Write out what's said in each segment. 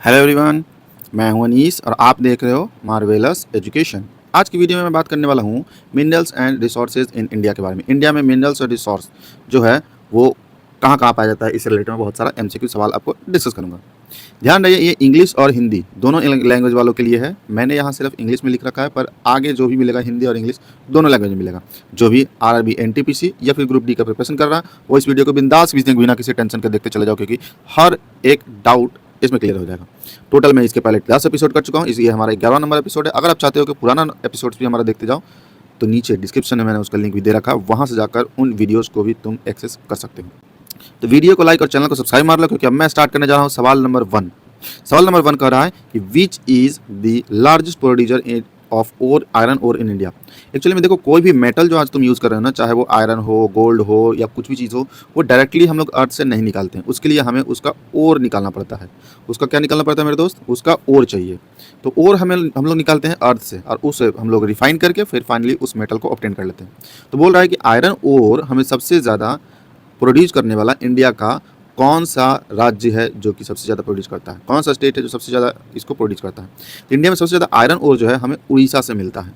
Hello everyone, मैं हूं अनीस और आप देख रहे हो मार्वेलस एजुकेशन। आज की वीडियो में मैं बात करने वाला हूं minerals and resources in India के बारे में। इंडिया में मिनरल्स और रिसोर्स जो है वो कहाँ कहाँ पाया जाता है, इससे रिलेटेड में बहुत सारा एमसीक्यू सवाल आपको डिस्कस करूंगा। ध्यान रहिए, ये इंग्लिश और हिंदी दोनों लैंग्वेज वालों के लिए है। मैंने यहाँ सिर्फ इंग्लिश में लिख रखा है, पर आगे जो भी मिलेगा हिंदी और इंग्लिश दोनों लैंग्वेज में मिलेगा। जो भी आरआरबी एनटीपीसी या फिर ग्रुप डी का प्रिपरेशन कर रहा है वो इस वीडियो को बिंदास बिना किसी टेंशन के देखते चले जाओ, क्योंकि हर एक डाउट इसमें क्लियर हो जाएगा। टोटल मैं इसके पहले 10 एपिसोड कर चुका हूँ, ये हमारा 11वां नंबर एपिसोड है। अगर आप चाहते हो कि पुराना एपिसोड्स भी हमारा देखते जाओ तो नीचे डिस्क्रिप्शन में मैंने उसका लिंक भी दे रखा है, वहाँ से जाकर उन वीडियोज़ को भी तुम एक्सेस कर सकते हो। तो वीडियो को लाइक और चैनल को सब्सक्राइब मार लो, क्योंकि अब मैं स्टार्ट करने जा रहा हूँ सवाल नंबर 1। सवाल नंबर 1 कह रहा है कि which is the largest producer of ore iron ore in India. Actually में देखो, कोई भी मेटल जो आज तुम यूज़ कर रहे हो ना, चाहे वो आयरन हो, गोल्ड हो या कुछ भी चीज़ हो, वो डायरेक्टली हम लोग अर्थ से नहीं निकालते हैं। उसके लिए हमें उसका ओर निकालना पड़ता है। उसका क्या निकालना पड़ता है मेरे दोस्त? उसका ओर चाहिए। तो ओर हम लोग निकालते हैं अर्थ से, और उसे हम लोग रिफाइन करके फिर फाइनली उस मेटल को ऑब्टेन कर लेते हैं। तो बोल रहा है कि आयरन ओर हमें सबसे ज़्यादा प्रोड्यूस करने वाला इंडिया का कौन सा राज्य है जो कि सबसे ज़्यादा प्रोड्यूस करता है, कौन सा स्टेट है जो सबसे ज़्यादा इसको प्रोड्यूस करता है। तो इंडिया में सबसे ज़्यादा आयरन ओर जो है हमें उड़ीसा से मिलता है।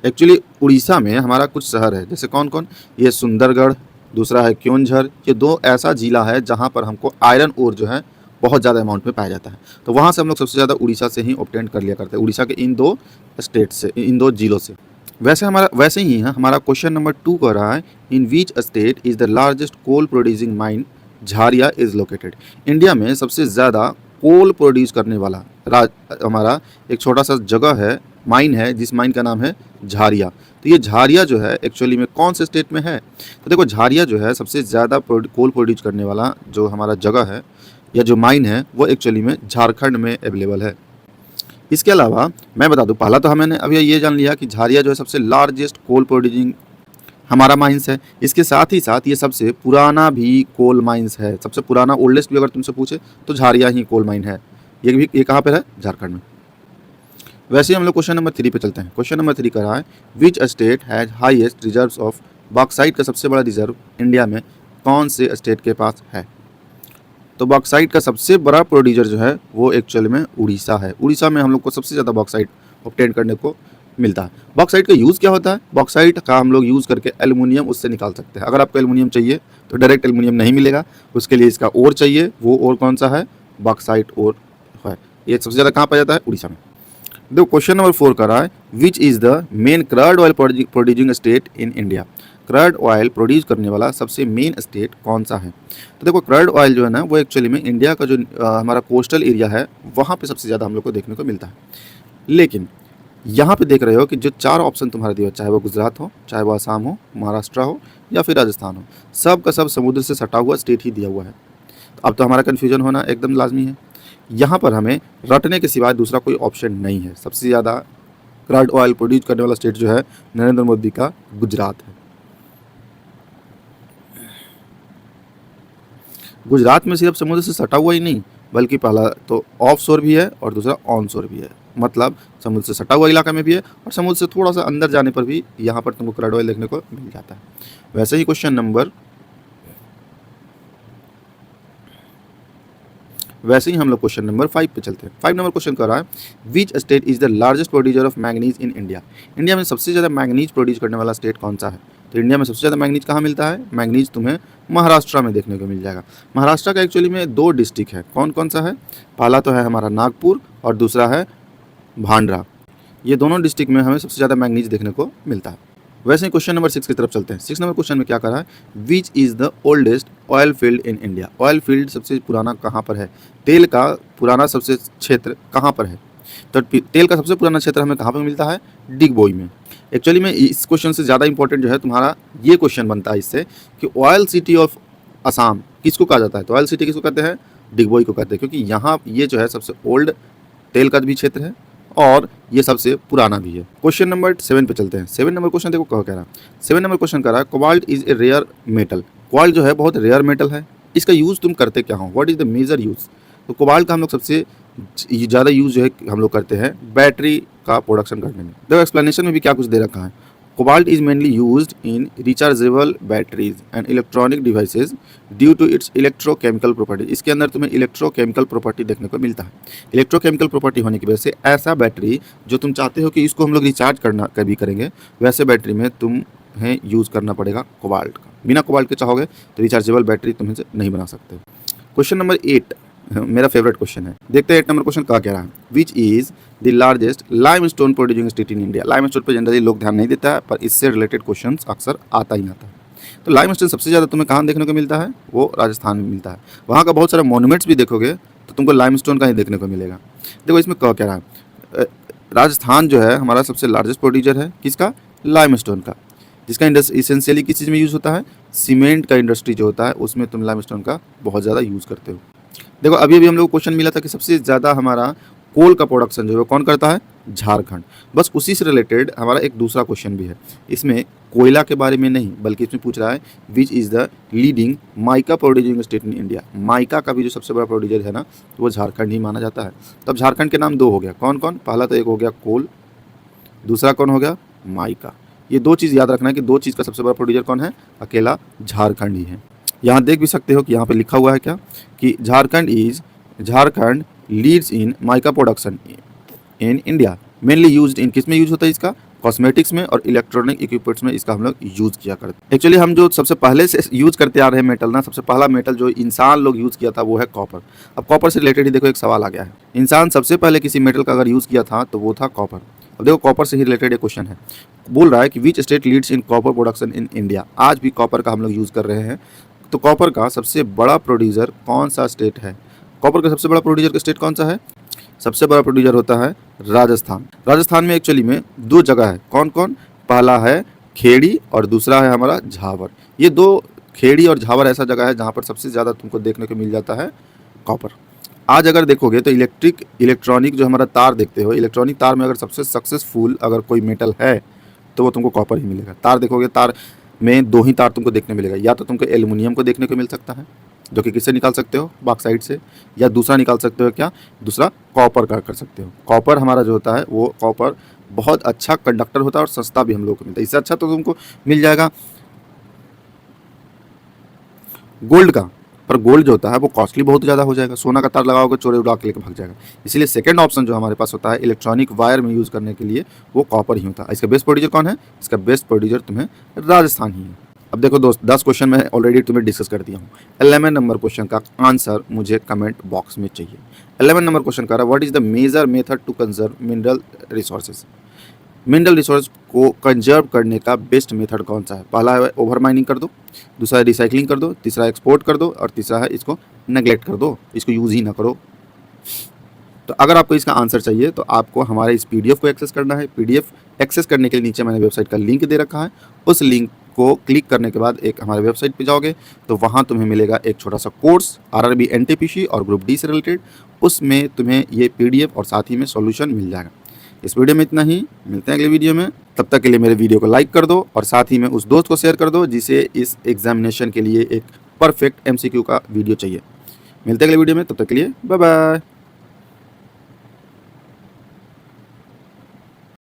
एक्चुअली उड़ीसा में हमारा कुछ शहर है, जैसे कौन कौन, ये सुंदरगढ़, दूसरा है क्योंझर। ये दो ऐसा जिला है जहाँ पर हमको आयरन ओर जो है बहुत ज़्यादा अमाउंट में पाया जाता है। तो वहाँ से हम लोग सबसे ज़्यादा उड़ीसा से ही ऑब्टेन कर लिया करते हैं, उड़ीसा के इन दो स्टेट से, इन दो जिलों से। वैसे ही है हमारा क्वेश्चन नंबर 2 कर रहा है, in which state is the largest coal producing mine Jharia is located. India में सबसे ज़्यादा कोल प्रोड्यूस करने वाला हमारा एक छोटा सा जगह है, माइन है, जिस माइन का नाम है झारिया। तो ये झारिया जो है एक्चुअली में कौन से स्टेट में है? तो देखो, झारिया जो है सबसे ज़्यादा कोल प्रोड्यूस करने वाला जो हमारा जगह है या जो माइन है वो एक्चुअली में झारखंड में अवेलेबल है। इसके अलावा मैं बता दूं, पहला तो हमने अभी ये जान लिया कि झारिया जो है सबसे लार्जेस्ट कोल प्रोड्यूसिंग हमारा माइंस है। इसके साथ ही साथ ये सबसे पुराना भी कोल माइंस है। सबसे पुराना ओल्डेस्ट भी अगर तुमसे पूछे तो झारिया ही कोल माइन है। ये कहाँ पर है? झारखंड में। वैसे ही हम लोग क्वेश्चन नंबर 3 पे चलते हैं। क्वेश्चन नंबर 3 का रहा है, which state has highest reserves of bauxite. का सबसे बड़ा रिजर्व इंडिया में कौन से स्टेट के पास है? तो बॉक्साइट का सबसे बड़ा प्रोड्यूसर जो है वो एक्चुअल में उड़ीसा है। उड़ीसा में हम लोग को सबसे ज़्यादा बॉक्साइट ऑब्टेन करने को मिलता है। बॉक्साइट का यूज़ क्या होता है? बॉक्साइट का हम लोग यूज़ करके एल्युमिनियम उससे निकाल सकते हैं। अगर आपको एल्युमिनियम चाहिए तो डायरेक्ट एल्युमिनियम नहीं मिलेगा, उसके लिए इसका ओर चाहिए। वो ओर कौन सा है? बॉक्साइट ओर है। ये सबसे ज़्यादा कहाँ पाया जाता है? उड़ीसा में। देखो, क्वेश्चन नंबर 4 कर रहा है, विच is the main क्रड oil producing state in India. क्रड oil produce करने वाला सबसे मेन स्टेट कौन सा है? तो देखो, क्रड ऑयल जो है ना वो एक्चुअली में इंडिया का जो हमारा कोस्टल एरिया है वहाँ पे सबसे ज़्यादा हम लोग को देखने को मिलता है। लेकिन यहाँ पे देख रहे हो कि जो 4 ऑप्शन तुम्हारा दिया, चाहे वो गुजरात हो, चाहे वो आसाम हो, महाराष्ट्र हो या फिर राजस्थान हो, सब का सब समुद्र से सटा हुआ स्टेट ही दिया हुआ है। तो अब तो हमारा कन्फ्यूजन होना एकदम लाजमी है। यहाँ पर हमें रटने के सिवाय दूसरा कोई ऑप्शन नहीं है। सबसे ज़्यादा क्रूड ऑयल प्रोड्यूस करने वाला स्टेट जो है नरेंद्र मोदी का गुजरात है। गुजरात में सिर्फ समुद्र से सटा हुआ ही नहीं, बल्कि पहला तो ऑफ शोर भी है और दूसरा ऑन शोर भी है। मतलब समुद्र से सटा हुआ इलाका में भी है और समुद्र से थोड़ा सा अंदर जाने पर भी यहाँ पर तुमको क्रूड ऑयल देखने को मिल जाता है। वैसे ही हम लोग क्वेश्चन नंबर 5 पे चलते हैं। 5 नंबर क्वेश्चन कर रहा है, विच state is the largest producer of manganese in India. India में सबसे ज़्यादा मैंगनीज प्रोड्यूस करने वाला स्टेट कौन सा है? तो इंडिया में सबसे ज़्यादा मैंगनीज कहाँ मिलता है? मैंगनीज तुम्हें महाराष्ट्र में देखने को मिल जाएगा। महाराष्ट्र का एक्चुअली में 2 डिस्ट्रिक्ट है। कौन कौन सा है? पहला तो है हमारा नागपुर और दूसरा है भांडरा। ये दोनों डिस्ट्रिक्ट में हमें सबसे ज़्यादा मैंगनीज देखने को मिलता है। वैसे ही क्वेश्चन नंबर 6 की तरफ चलते हैं। 6 नंबर क्वेश्चन में क्या कर रहा है, विच is the oldest oil field in India. Oil field सबसे पुराना कहाँ पर है? तेल का पुराना सबसे क्षेत्र कहाँ पर है? तो तेल का सबसे पुराना क्षेत्र हमें कहाँ पर मिलता है? डिगबोई में। एक्चुअली में इस क्वेश्चन से ज़्यादा इंपॉर्टेंट जो है तुम्हारा ये क्वेश्चन बनता है इससे कि ऑयल सिटी ऑफ असम किसको कहा जाता है? तो ऑयल सिटी किसको कहते हैं? डिगबोई को कहते हैं, क्योंकि यहाँ ये जो है सबसे ओल्ड तेल का भी क्षेत्र है और ये सबसे पुराना भी है। क्वेश्चन नंबर 7 पे चलते हैं। 7 नंबर क्वेश्चन देखो कह रहा है, 7 नंबर क्वेश्न कह रहा है, cobalt is a rare metal. Cobalt जो है बहुत रेयर मेटल है, इसका यूज़ तुम करते क्या हो? What is the major use? तो कोबाल्ट का हम लोग सबसे ज़्यादा यूज़ जो है हम लोग करते हैं बैटरी का प्रोडक्शन करने में। देखो एक्सप्लेनेशन में भी क्या कुछ दे रखा है, cobalt is mainly used in rechargeable batteries and electronic devices due to its electrochemical property. इसके अंदर तुम्हें इलेक्ट्रोकेमिकल प्रॉपर्टी देखने को मिलता है। इलेक्ट्रोकेमिकल प्रॉपर्टी होने की वजह से ऐसा बैटरी जो तुम चाहते हो कि इसको हम लोग रिचार्ज करना कभी करेंगे, वैसे बैटरी में तुम्हें यूज़ करना पड़ेगा कोबाल्ट का। बिना कोबाल्ट के चाहोगे तो रिचार्जेबल बैटरी तुम्हें से नहीं बना सकते। क्वेश्चन नंबर 8 मेरा फेवरेट क्वेश्चन है। देखते हैं 8 नंबर क्वेश्चन क्या कह रहा है। Which is the largest limestone producing state in India. Limestone पर जनरली लोग ध्यान नहीं देता है, पर इससे रिलेटेड क्वेश्चन अक्सर आता ही आता है। तो लाइमस्टोन सबसे ज़्यादा तुम्हें कहाँ देखने को मिलता है, वो राजस्थान में मिलता है। वहाँ का बहुत सारा मोन्यूमेंट्स भी देखोगे तो तुमको लाइमस्टोन का ही देखने को मिलेगा। देखो इसमें क्या कह रहा है, राजस्थान जो है हमारा सबसे लार्जेस्ट प्रोड्यूसर है किसका, लाइमस्टोन का, जिसका इसेंशियली किस चीज़ में यूज़ होता है, सीमेंट का इंडस्ट्री जो होता है उसमें तुम लाइमस्टोन का बहुत ज़्यादा यूज़ करते हो। देखो अभी अभी हम लोग क्वेश्चन मिला था कि सबसे ज़्यादा हमारा कोल का प्रोडक्शन जो है कौन करता है, झारखंड। बस उसी से रिलेटेड हमारा एक दूसरा क्वेश्चन भी है। इसमें कोयला के बारे में नहीं, बल्कि इसमें पूछ रहा है विच is the leading mica producing state in India. Mica का भी जो सबसे बड़ा प्रोड्यूसर है ना, तो वो झारखंड ही माना जाता है। तब झारखंड के नाम दो हो गया, कौन कौन, पहला तो एक हो गया कोल, दूसरा कौन हो गया, माइका। ये दो चीज़ याद रखना है कि दो चीज़ का सबसे बड़ा प्रोड्यूसर कौन है, अकेला झारखंड ही है। यहाँ देख भी सकते हो कि यहाँ पे लिखा हुआ है क्या, कि Jharkhand leads in mica production in India. Mainly used इन, किस में यूज होता है इसका, कॉस्मेटिक्स में और इलेक्ट्रॉनिक इक्विपमेंट्स में इसका हम लोग यूज़ किया करते। एक्चुअली हम जो सबसे पहले से यूज़ करते आ रहे हैं मेटल ना, सबसे पहला मेटल जो इंसान लोग यूज़ किया था वो है कॉपर। अब कॉपर से रिलेटेड ही देखो एक सवाल आ गया है, इंसान सबसे पहले किसी मेटल का अगर यूज़ किया था तो वो था कॉपर। अब देखो कॉपर से ही रिलेटेड एक क्वेश्चन है, बोल रहा है कि which state leads in copper production in India. आज भी कॉपर का हम लोग यूज़ कर रहे हैं, तो कॉपर का सबसे बड़ा प्रोड्यूसर कौन सा स्टेट है, कॉपर का सबसे बड़ा प्रोड्यूसर का स्टेट कौन सा है, सबसे बड़ा प्रोड्यूसर होता है राजस्थान। राजस्थान में एक्चुअली में दो जगह है, कौन कौन, पहला है खेड़ी और दूसरा है हमारा झावर। ये दो, खेड़ी और झावर ऐसा जगह है जहाँ पर सबसे ज़्यादा तुमको देखने को मिल जाता है कॉपर। आज अगर देखोगे तो इलेक्ट्रॉनिक जो हमारा तार देखते हो, इलेक्ट्रॉनिक तार में अगर सबसे सक्सेसफुल अगर कोई मेटल है तो वो तुमको कॉपर ही मिलेगा। तार देखोगे, तार में दो ही तार तुमको देखने मिलेगा, या तो तुमको एल्युमिनियम को देखने को मिल सकता है जो कि किससे निकाल सकते हो, बॉक्साइट से, या दूसरा निकाल सकते हो क्या, दूसरा कॉपर का कर सकते हो। कॉपर हमारा जो होता है वो कॉपर बहुत अच्छा कंडक्टर होता है और सस्ता भी हम लोग को मिलता है। इससे अच्छा तो तुमको मिल जाएगा गोल्ड का, पर गोल्ड जो होता है वो कॉस्टली बहुत ज़्यादा हो जाएगा। सोना का तार लगाओगे चोरी उड़ा के लेकर भाग जाएगा। इसलिए सेकंड ऑप्शन जो हमारे पास होता है इलेक्ट्रॉनिक वायर में यूज़ करने के लिए, वो कॉपर ही होता है। इसका बेस्ट प्रोड्यूसर कौन है, इसका बेस्ट प्रोड्यूसर तुम्हें राजस्थान ही है। अब देखो दोस्त, 10 क्वेश्चन मैं ऑलरेडी तुम्हें डिस्कस कर दिया हूँ। 11 नंबर क्वेश्चन का आंसर मुझे कमेंट बॉक्स में चाहिए। 11 नंबर क्वेश्चन का रहा, what is the major method to conserve mineral resources. Mineral resource को कंजर्व करने का बेस्ट मेथड कौन सा है, पहला है ओवर माइनिंग कर दो, दूसरा है रिसाइकलिंग कर दो, तीसरा एक्सपोर्ट कर दो, और तीसरा है इसको नेग्लेक्ट कर दो, इसको यूज़ ही ना करो। तो अगर आपको इसका आंसर चाहिए तो आपको हमारे इस पीडीएफ को एक्सेस करना है। पीडीएफ एक्सेस करने के लिए नीचे मैंने वेबसाइट का लिंक दे रखा है, उस लिंक को क्लिक करने के बाद एक हमारे वेबसाइट पे जाओगे तो वहाँ तुम्हें मिलेगा एक छोटा सा कोर्स आरआरबी एनटीपीसी और ग्रुप डी से रिलेटेड। उसमें तुम्हें ये पीडीएफ और साथ ही में सॉल्यूशन मिल जाएगा। इस वीडियो में इतना ही, मिलते हैं अगले वीडियो में। तब तक के लिए मेरे वीडियो को लाइक कर दो और साथ ही में उस दोस्त को शेयर कर दो जिसे इस एग्जामिनेशन के लिए एक परफेक्ट एमसीक्यू का वीडियो चाहिए। मिलते हैं अगले वीडियो में, तब तक के लिए बाय बाय।